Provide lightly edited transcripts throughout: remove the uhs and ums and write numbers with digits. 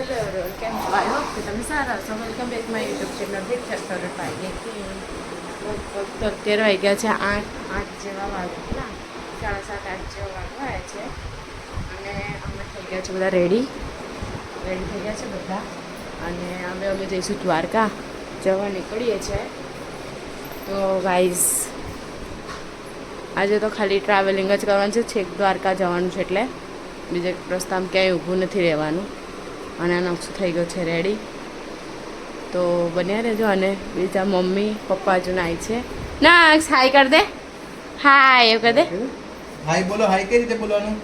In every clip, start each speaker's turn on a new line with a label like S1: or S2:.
S1: Hello કેમ છો? I hope કે તમે સારા છો. Welcome back my YouTube channel picture favourite ભાઈ. તો અત્યારે વાગ્યા છે 8 જેવા વાગ્યા, 7:30 જેવા વાગ્યા છે અને અમે થઈ ગયા છે બધા રેડી થઈ ગયા છે બધા. અને અમે જઈશું દ્વારકા જવા નીકળીએ છીએ. તો ગાઈઝ આજે તો ખાલી ટ્રાવેલિંગ જ કરવાનું છે. છેક દ્વારકા જવાનું છે એટલે બીજે રસ્તામાં ક્યાંય ઊભું નથી રહેવાનું. અને આ નકશો થઈ ગયો છે રેડી. તો બન્યા રહેજો. અને બીજા મમ્મી પપ્પા હજુ નાય છે. ના હાય કર દે, હાય એવું કર દે.
S2: હાય બોલો. હાય કઈ રીતે બોલવાનું?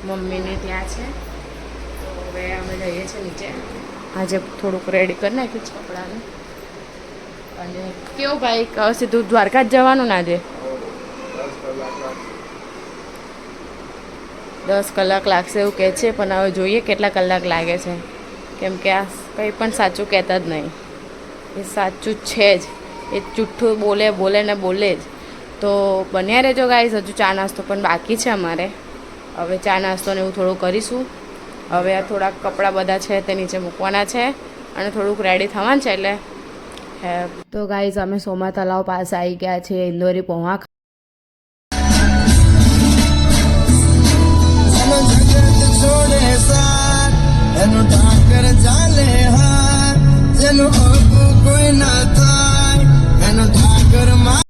S1: મમ્મીને ત્યાં છે. તો હવે અમે જઈએ છીએ નીચે. આજે થોડુંક રેડી કરી નાખ્યું છે કપડાનું. અને કેવું ભાઈ સીધું દ્વારકા જ જવાનું ને આજે? 10 કલાક લાગશે એવું કહે છે, પણ હવે જોઈએ કેટલા કલાક લાગે છે. કેમ કે આ કંઈ પણ સાચું કહેતા જ નહીં. એ સાચું જ છે જ. એ જુઠ્ઠું બોલે ને બોલે જ. તો બન્યા રહેજો ગાઈઝ. હજુ ચા નાસ્તો પણ બાકી છે અમારે. હવે ચા નાસ્તો ને એવું થોડું કરીશું. હવે આ થોડાક કપડાં બધા છે તે નીચે મૂકવાના છે અને થોડુંક રેડી થવાનું છે એટલે. તો ગાઈઝ અમે સોમા તલાવ પાસે આવી ગયા છીએ. ઇન્દોરી પૌવા
S3: એનું ઢાકર ચાલે હાર, જેનું હકું કોઈ ના થાય, એનું ઢાકર માં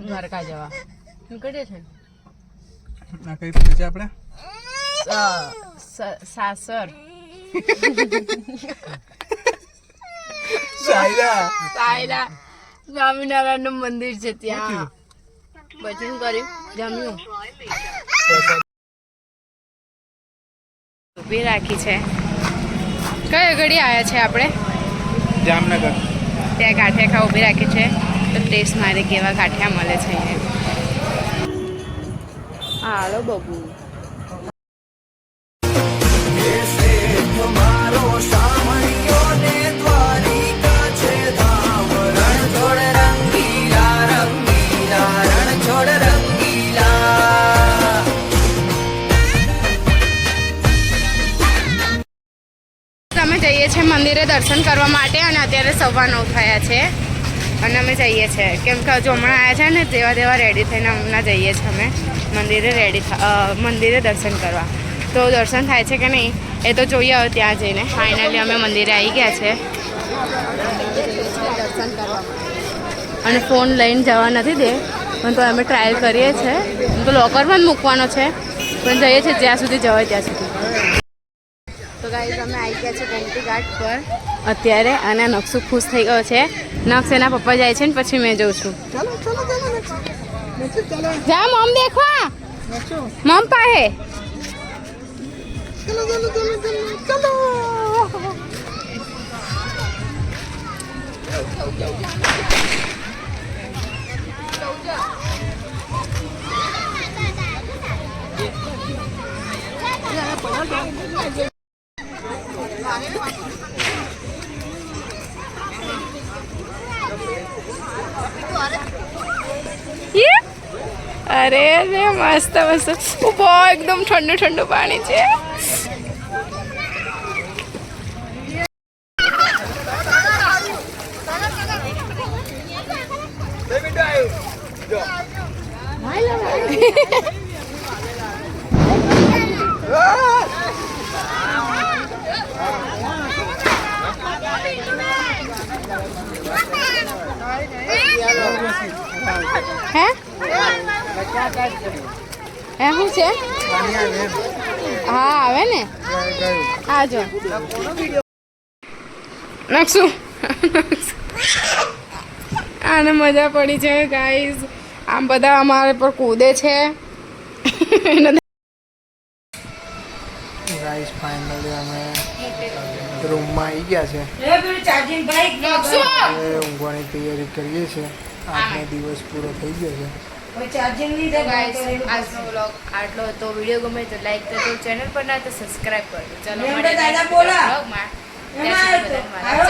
S1: દ્વારકા જવા નીકળીએ છે.
S2: આ કઈ રીતે છે આપણે?
S1: સાસર સાયલા સ્વામિનારાયણ નું મંદિર છે. ત્યાં ભજન કર્યું, જમ્યું, ઊભી રાખી છે. કઈ ઘડી આવ્યા છે આપણે?
S2: જામનગર.
S1: ત્યાં ગાંઠિયા ખાવા ઊભી રાખી છે. તો ટેસ્ટ મારે કેવા ગાંઠિયા મળે છે અહીંયા. હાલો બબુ. અમે જઈએ છીએ મંદિરે દર્શન કરવા માટે. અને અત્યારે 9:15 થયા છે અને અમે જઈએ છીએ. કેમ કે હજુ હમણાં આવ્યા છે ને તેવા રેડી થઈને હમણાં જઈએ છીએ અમે મંદિરે દર્શન કરવા. તો દર્શન થાય છે કે નહીં એ તો જોઈએ હવે ત્યાં જઈને. ફાઇનલી અમે મંદિરે આવી ગયા છે દર્શન કરવા. અને ફોન લઈને જવા નથી દે, પણ તો અમે ટ્રાયલ કરીએ છીએ. તો લોકરમાં જ મૂકવાનો છે, પણ જઈએ છીએ જ્યાં સુધી જવાય ત્યાં સુધી. તો ગાઈઝ અમે આવી ગયા છે ગોમતી ઘાટ પર અત્યારે. અને નકશુ ખુશ થઈ ગયો છે. નક્ષ એના પપ્પા જાય છે ને પછી મેં જઉં છું. જા મમ દેખવા, મમ પાસે. અરે રે મસ્ત મસ્ત બહુ એકદમ ઠંડુ ઠંડુ પાણી છે. હે શું છે? હા આવે ને. હા જો નાખશું. આને મજા પડી છે ગાઈઝ. આમ બધા અમારે પર કૂદે છે.
S2: ગાઈસ ફાઇનલી અમે રૂમમાં આવી ગયા છે. ઊંઘવાની તૈયારી કરીએ છીએ. આજનો દિવસ પૂરો થઈ ગયો છે.
S1: તો ગાઈસ આજનો વ્લોગ આટલો હતો. વિડીયો ગમે તો લાઈક કરજો, ચેનલ પર ના તો સબસ્ક્રાઇબ કરજો. ચલો મળીએ નેક્સ્ટ વ્લોગમાં. જય શ્રી કૃષ્ણ.